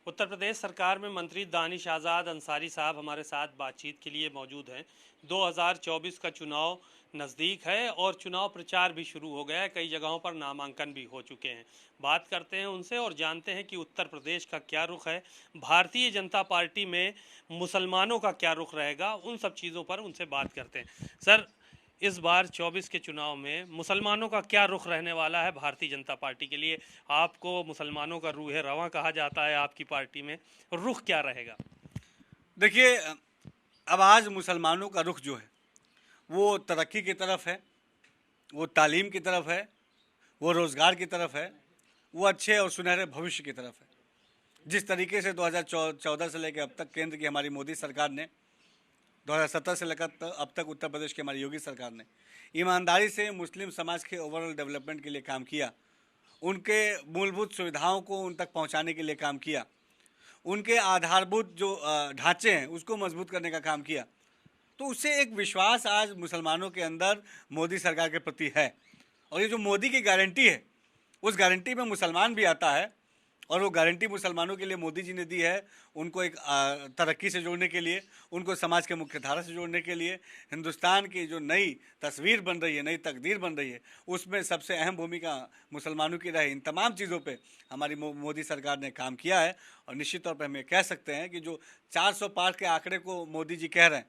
उत्तर प्रदेश सरकार में मंत्री दानिश आज़ाद अंसारी साहब हमारे साथ बातचीत के लिए मौजूद हैं। 2024 का चुनाव नज़दीक है और चुनाव प्रचार भी शुरू हो गया है। कई जगहों पर नामांकन भी हो चुके हैं। बात करते हैं उनसे और जानते हैं कि उत्तर प्रदेश का क्या रुख है, भारतीय जनता पार्टी में मुसलमानों का क्या रुख रहेगा, उन सब चीज़ों पर उनसे बात करते हैं। सर, इस बार 24 के चुनाव में मुसलमानों का क्या रुख रहने वाला है भारतीय जनता पार्टी के लिए? आपको मुसलमानों का रूह रवां कहा जाता है आपकी पार्टी में, रुख क्या रहेगा? देखिए, अब आज मुसलमानों का रुख जो है वो तरक्की की तरफ है, वो तालीम की तरफ है, वो रोज़गार की तरफ है, वो अच्छे और सुनहरे भविष्य की तरफ है। जिस तरीके से 2014 से लेकर अब तक केंद्र की हमारी मोदी सरकार ने, 2017 से लेकर अब तक उत्तर प्रदेश की हमारी योगी सरकार ने ईमानदारी से मुस्लिम समाज के ओवरऑल डेवलपमेंट के लिए काम किया, उनके मूलभूत सुविधाओं को उन तक पहुंचाने के लिए काम किया, उनके आधारभूत जो ढांचे हैं उसको मजबूत करने का काम किया, तो उससे एक विश्वास आज मुसलमानों के अंदर मोदी सरकार के प्रति है। और ये जो मोदी की गारंटी है, उस गारंटी में मुसलमान भी आता है, और वो गारंटी मुसलमानों के लिए मोदी जी ने दी है, उनको एक तरक्की से जोड़ने के लिए, उनको समाज के मुख्य धारा से जोड़ने के लिए। हिंदुस्तान की जो नई तस्वीर बन रही है, नई तकदीर बन रही है, उसमें सबसे अहम भूमिका मुसलमानों की रहे। इन तमाम चीज़ों पे हमारी मोदी सरकार ने काम किया है, और निश्चित तौर पर हम ये कह सकते हैं कि जो 400 पार के आंकड़े को मोदी जी कह रहे हैं,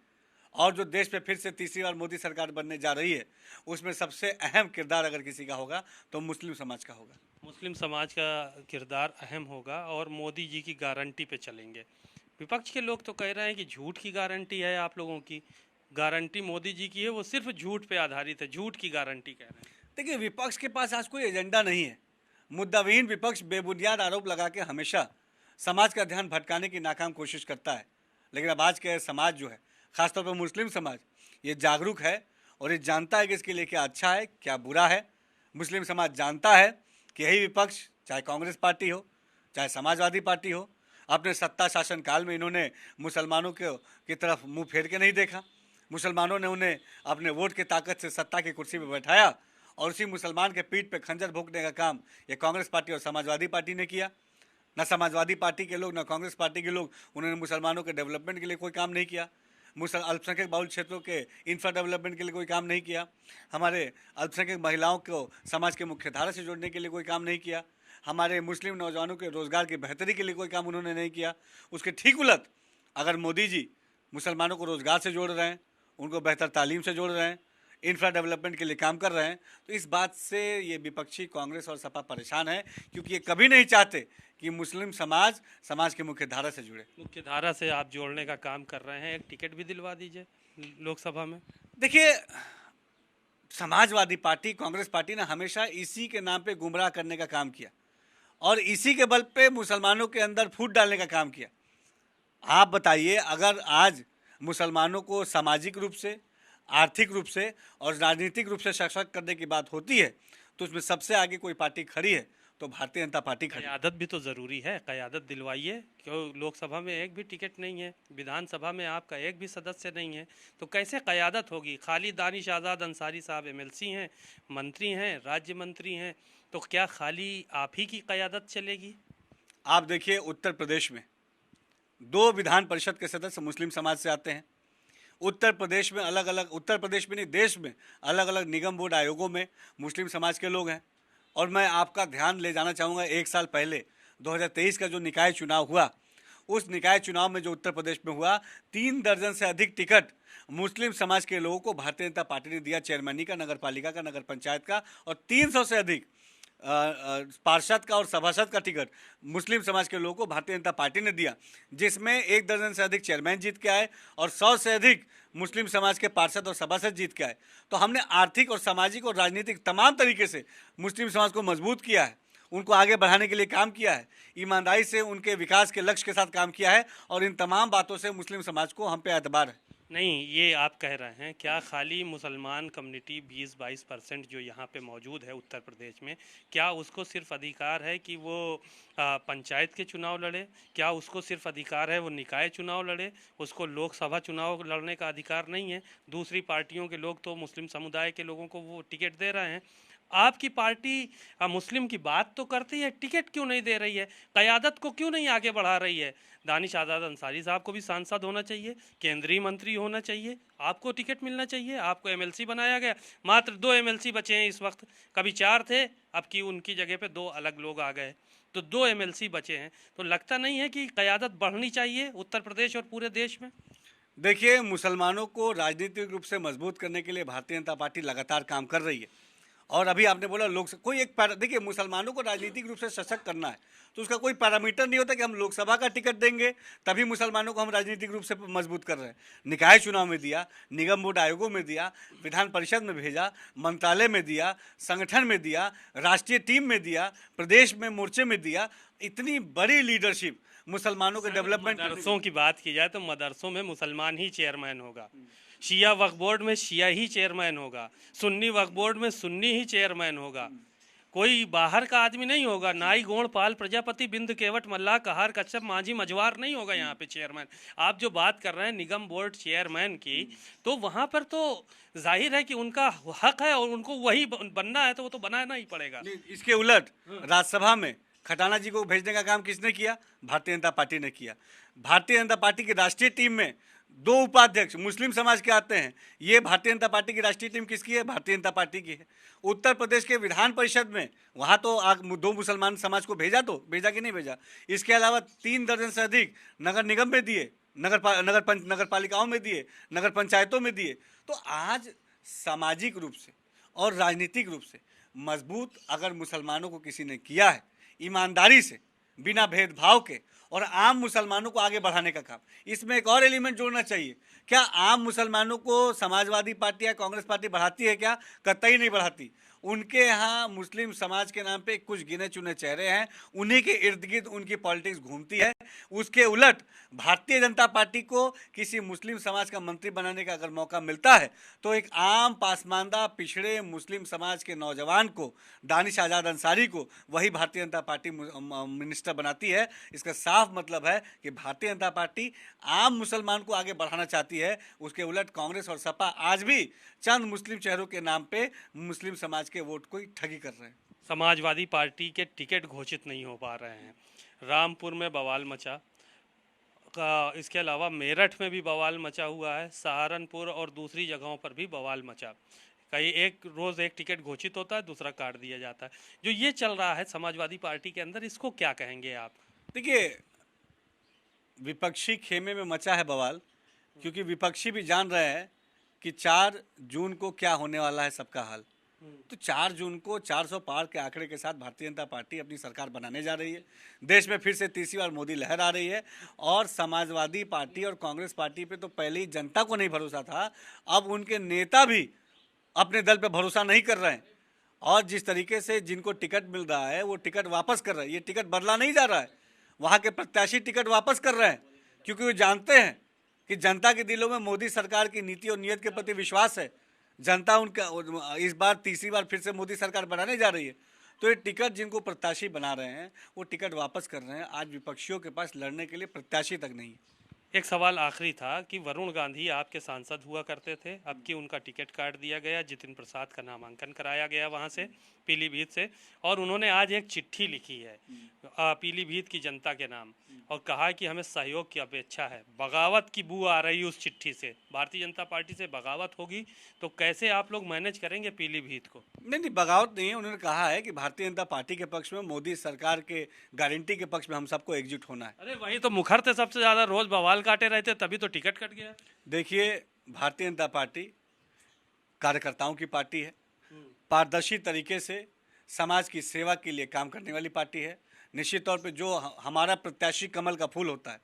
और जो देश पे फिर से तीसरी बार मोदी सरकार बनने जा रही है, उसमें सबसे अहम किरदार अगर किसी का होगा तो मुस्लिम समाज का होगा। मुस्लिम समाज का किरदार अहम होगा और मोदी जी की गारंटी पे चलेंगे। विपक्ष के लोग तो कह रहे हैं कि झूठ की गारंटी है, आप लोगों की गारंटी मोदी जी की है, वो सिर्फ झूठ पे आधारित है, झूठ की गारंटी कह रहे हैं। देखिए, विपक्ष के पास आज कोई एजेंडा नहीं है। मुद्दाविहीन विपक्ष बेबुनियाद आरोप लगा के हमेशा समाज का ध्यान भटकाने की नाकाम कोशिश करता है। लेकिन अब आज के समाज जो है, खासतौर पर मुस्लिम समाज, ये जागरूक है और ये जानता है कि इसके लिए क्या अच्छा है, क्या बुरा है। मुस्लिम समाज जानता है कि यही विपक्ष, चाहे कांग्रेस पार्टी हो, चाहे समाजवादी पार्टी हो, अपने सत्ता शासन काल में इन्होंने मुसलमानों की तरफ मुंह फेर के नहीं देखा। मुसलमानों ने उन्हें अपने वोट की ताकत से सत्ता की कुर्सी पर बैठाया, और उसी मुसलमान के पीठ पे खंजर भोंकने का काम ये कांग्रेस पार्टी और समाजवादी पार्टी ने किया। ना समाजवादी पार्टी के लोग, ना कांग्रेस पार्टी के लोग, उन्होंने मुसलमानों के डेवलपमेंट के लिए कोई काम नहीं किया। अल्पसंख्यक बहुल क्षेत्रों के इंफ्रा डेवलपमेंट के लिए कोई काम नहीं किया। हमारे अल्पसंख्यक महिलाओं को समाज के मुख्य धारा से जोड़ने के लिए कोई काम नहीं किया। हमारे मुस्लिम नौजवानों के रोज़गार की बेहतरी के लिए कोई काम उन्होंने नहीं किया। उसके ठीक उलट, अगर मोदी जी मुसलमानों को रोज़गार से जोड़ रहे हैं, उनको बेहतर तालीम से जोड़ रहे हैं, इंफ्रा डेवलपमेंट के लिए काम कर रहे हैं, तो इस बात से ये विपक्षी कांग्रेस और सपा परेशान है, क्योंकि ये कभी नहीं चाहते कि मुस्लिम समाज समाज की मुख्य धारा से जुड़े। मुख्य धारा से आप जोड़ने का काम कर रहे हैं, एक टिकट भी दिलवा दीजिए लोकसभा में। देखिए, समाजवादी पार्टी, कांग्रेस पार्टी ने हमेशा इसी के नाम पे गुमराह करने का काम किया, और इसी के बल पे मुसलमानों के अंदर फूट डालने का काम किया। आप बताइए, अगर आज मुसलमानों को सामाजिक रूप से, आर्थिक रूप से और राजनीतिक रूप से सशक्त करने की बात होती है, तो उसमें सबसे आगे कोई पार्टी खड़ी है तो भारतीय जनता पार्टी खड़ी है। क़यादत भी तो ज़रूरी है, क़यादत दिलवाइए। क्यों लोकसभा में एक भी टिकट नहीं है, विधानसभा में आपका एक भी सदस्य नहीं है, तो कैसे क़यादत होगी? खाली दानिश आज़ाद अंसारी साहब एमएलसी हैं, मंत्री हैं, राज्य मंत्री हैं, तो क्या खाली आप ही की क़यादत चलेगी? आप देखिए, उत्तर प्रदेश में 2 विधान परिषद के सदस्य मुस्लिम समाज से आते हैं। उत्तर प्रदेश में अलग अलग, उत्तर प्रदेश में नहीं, देश में अलग अलग निगम बोर्ड आयोगों में मुस्लिम समाज के लोग हैं। और मैं आपका ध्यान ले जाना चाहूँगा, 1 साल पहले 2023 का जो निकाय चुनाव हुआ, उस निकाय चुनाव में जो उत्तर प्रदेश में हुआ, 3 दर्जन से अधिक टिकट मुस्लिम समाज के लोगों को भारतीय जनता पार्टी ने दिया। चेयरमैनी का, नगर पालिका का, नगर पंचायत का, और 300 से अधिक पार्षद का और सभासद का टिकट मुस्लिम समाज के लोगों को भारतीय जनता पार्टी ने दिया, जिसमें 1 दर्जन से अधिक चेयरमैन जीत के आए और 100 से अधिक मुस्लिम समाज के पार्षद और सभासद जीत के आए। तो हमने आर्थिक और सामाजिक और राजनीतिक तमाम तरीके से मुस्लिम समाज को मजबूत किया है, उनको आगे बढ़ाने के लिए काम किया है, ईमानदारी से उनके विकास के लक्ष्य के साथ काम किया है, और इन तमाम बातों से मुस्लिम समाज को हम पे एतबार है। नहीं, ये आप कह रहे हैं, क्या खाली मुसलमान कम्युनिटी 20-22% जो यहाँ पे मौजूद है उत्तर प्रदेश में, क्या उसको सिर्फ अधिकार है कि वो पंचायत के चुनाव लड़े? क्या उसको सिर्फ अधिकार है वो निकाय चुनाव लड़े? उसको लोकसभा चुनाव लड़ने का अधिकार नहीं है? दूसरी पार्टियों के लोग तो मुस्लिम समुदाय के लोगों को वो टिकट दे रहे हैं। आपकी पार्टी मुस्लिम की बात तो करती है, टिकट क्यों नहीं दे रही है, क़यादत को क्यों नहीं आगे बढ़ा रही है? दानिश आज़ाद अंसारी साहब को भी सांसद होना चाहिए, केंद्रीय मंत्री होना चाहिए, आपको टिकट मिलना चाहिए, आपको एमएलसी बनाया गया। मात्र 2 एमएलसी बचे हैं इस वक्त, कभी 4 थे, अब की उनकी जगह पे 2 अलग लोग आ गए, तो 2 एमएलसी बचे हैं। तो लगता नहीं है कि क़यादत बढ़नी चाहिए उत्तर प्रदेश और पूरे देश में? देखिए, मुसलमानों को राजनीतिक रूप से मजबूत करने के लिए भारतीय जनता पार्टी लगातार काम कर रही है। और अभी आपने बोला कोई एक देखिए, मुसलमानों को राजनीतिक रूप से सशक्त करना है तो उसका कोई पैरामीटर नहीं होता कि हम लोकसभा का टिकट देंगे तभी मुसलमानों को हम राजनीतिक रूप से मजबूत कर रहे हैं। निकाय चुनाव में दिया, निगम बोर्ड आयोगों में दिया, विधान परिषद में भेजा, मंत्रालय में दिया, संगठन में दिया, राष्ट्रीय टीम में दिया, प्रदेश में मोर्चे में दिया। इतनी बड़ी लीडरशिप मुसलमानों के डेवलपमेंट। मदरसों की बात की जाए तो मदरसों में मुसलमान ही चेयरमैन होगा, शिया वक्फ बोर्ड में शिया ही चेयरमैन होगा, सुन्नी वक्फ बोर्ड में सुन्नी ही चेयरमैन होगा, कोई बाहर का आदमी नहीं होगा। नाई गोण पाल प्रजापति बिंद केवट मल्लाह कहार कच्छप मांझी मझवार नहीं होगा यहाँ पे चेयरमैन। आप जो बात कर रहे हैं निगम बोर्ड चेयरमैन की, तो वहाँ पर तो जाहिर है कि उनका हक है और उनको वही बनना है, तो वो तो बनाना ही पड़ेगा। इसके उलट राज्यसभा में खटाना जी को भेजने का काम किसने किया? भारतीय जनता पार्टी ने किया। भारतीय जनता पार्टी की राष्ट्रीय टीम में 2 उपाध्यक्ष मुस्लिम समाज के आते हैं। ये भारतीय जनता पार्टी की राष्ट्रीय टीम किसकी है? भारतीय जनता पार्टी की है। उत्तर प्रदेश के विधान परिषद में वहाँ तो 2 मुसलमान समाज को भेजा, तो भेजा कि नहीं भेजा? इसके अलावा 3 दर्जन से अधिक नगर निगम में दिए, नगर पालिकाओं में दिए, नगर पंचायतों में दिए। तो आज सामाजिक रूप से और राजनीतिक रूप से मजबूत अगर मुसलमानों को किसी ने किया है, ईमानदारी से, बिना भेदभाव के, और आम मुसलमानों को आगे बढ़ाने का काम। इसमें एक और एलिमेंट जोड़ना चाहिए। क्या आम मुसलमानों को समाजवादी पार्टी या कांग्रेस पार्टी बढ़ाती है क्या? कतई नहीं बढ़ाती। उनके यहाँ मुस्लिम समाज के नाम पे कुछ गिने चुने चेहरे हैं, उन्हीं के इर्द गिर्द उनकी पॉलिटिक्स घूमती है। उसके उलट भारतीय जनता पार्टी को किसी मुस्लिम समाज का मंत्री बनाने का अगर मौका मिलता है तो एक आम पासमानदा पिछड़े मुस्लिम समाज के नौजवान को, दानिश आज़ाद अंसारी को, वही भारतीय जनता पार्टी मिनिस्टर बनाती है। इसका साफ मतलब है कि भारतीय जनता पार्टी आम मुसलमान को आगे बढ़ाना चाहती है। उसके उलट कांग्रेस और सपा आज भी चंद मुस्लिम चेहरों के नाम पे मुस्लिम समाज के वोट को ठगी कर रहे हैं। समाजवादी पार्टी के टिकट घोषित नहीं हो पा रहे हैं, रामपुर में बवाल मचा का, इसके अलावा मेरठ में भी बवाल मचा हुआ है, सहारनपुर और दूसरी जगहों पर भी बवाल मचा। कहीं एक रोज़ एक टिकट घोषित होता है, दूसरा काट दिया जाता है। जो ये चल रहा है समाजवादी पार्टी के अंदर, इसको क्या कहेंगे आप? देखिए, विपक्षी खेमे में मचा है बवाल, क्योंकि विपक्षी भी जान रहे हैं कि 4 जून को क्या होने वाला है सबका हाल। तो 4 जून को 400 पार के आंकड़े के साथ भारतीय जनता पार्टी अपनी सरकार बनाने जा रही है। देश में फिर से तीसरी बार मोदी लहर आ रही है। और समाजवादी पार्टी और कांग्रेस पार्टी पे तो पहले ही जनता को नहीं भरोसा था, अब उनके नेता भी अपने दल पे भरोसा नहीं कर रहे हैं। और जिस तरीके से जिनको टिकट मिल रहा है वो टिकट वापस कर रहे हैं। ये टिकट बदला नहीं जा रहा है, वहाँ के प्रत्याशी टिकट वापस कर रहे हैं, क्योंकि वो जानते हैं कि जनता के दिलों में मोदी सरकार की नीति और नीयत के प्रति विश्वास है। जनता उनका इस बार तीसरी बार फिर से मोदी सरकार बनाने जा रही है। तो ये टिकट जिनको प्रत्याशी बना रहे हैं वो टिकट वापस कर रहे हैं। आज विपक्षियों के पास लड़ने के लिए प्रत्याशी तक नहीं है। एक सवाल आखिरी था कि वरुण गांधी आपके सांसद हुआ करते थे, अब की उनका टिकट काट दिया गया, जितिन प्रसाद का नामांकन कराया गया वहां से, पीलीभीत से, और उन्होंने आज एक चिट्ठी लिखी है पीलीभीत की जनता के नाम, और कहा कि हमें सहयोग की अपेक्षा है। बगावत की बू आ रही उस चिट्ठी से, भारतीय जनता पार्टी से बगावत होगी तो कैसे आप लोग मैनेज करेंगे पीलीभीत को? नहीं, बगावत नहीं है। उन्होंने कहा है कि भारतीय जनता पार्टी के पक्ष में, मोदी सरकार के गारंटी के पक्ष में हम सबको एकजुट होना है। अरे वही तो मुखर थे सबसे ज़्यादा, रोज बवाल काटे रहते, तभी तो टिकट कट गया। देखिए, भारतीय जनता पार्टी कार्यकर्ताओं की पार्टी है, पारदर्शी तरीके से समाज की सेवा के लिए काम करने वाली पार्टी है। निश्चित तौर पे जो हमारा प्रत्याशी कमल का फूल होता है,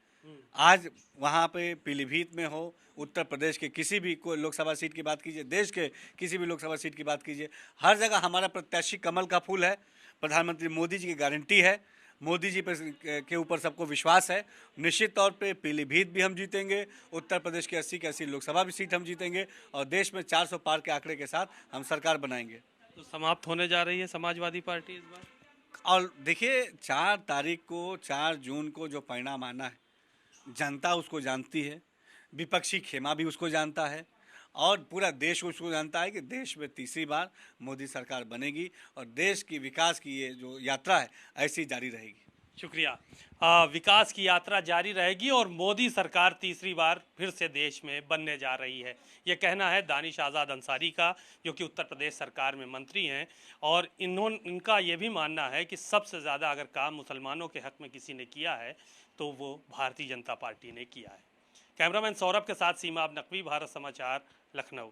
आज वहाँ पे पीलीभीत में हो, उत्तर प्रदेश के किसी भी कोई लोकसभा सीट की बात कीजिए, देश के किसी भी लोकसभा सीट की बात कीजिए, हर जगह हमारा प्रत्याशी कमल का फूल है। प्रधानमंत्री मोदी जी की गारंटी है, मोदी जी के ऊपर सबको विश्वास है। निश्चित तौर पे पीलीभीत भी हम जीतेंगे, उत्तर प्रदेश के 80 की 80 लोकसभा भी सीट हम जीतेंगे, और देश में 400 पार के आंकड़े के साथ हम सरकार बनाएंगे। तो समाप्त होने जा रही है समाजवादी पार्टी इस बार। और देखिए, 4 तारीख को, 4 जून को जो परिणाम आना है, जनता उसको जानती है, विपक्षी खेमा भी उसको जानता है, और पूरा देश उसको जानता है कि देश में तीसरी बार मोदी सरकार बनेगी और देश की विकास की ये जो यात्रा है ऐसी जारी रहेगी। शुक्रिया। विकास की यात्रा जारी रहेगी और मोदी सरकार तीसरी बार फिर से देश में बनने जा रही है, ये कहना है दानिश आज़ाद अंसारी का, जो कि उत्तर प्रदेश सरकार में मंत्री हैं। और इनका ये भी मानना है कि सबसे ज़्यादा अगर काम मुसलमानों के हक में किसी ने किया है तो वो भारतीय जनता पार्टी ने किया है। कैमरामैन सौरभ के साथ सीमा नकवी, भारत समाचार, लखनऊ।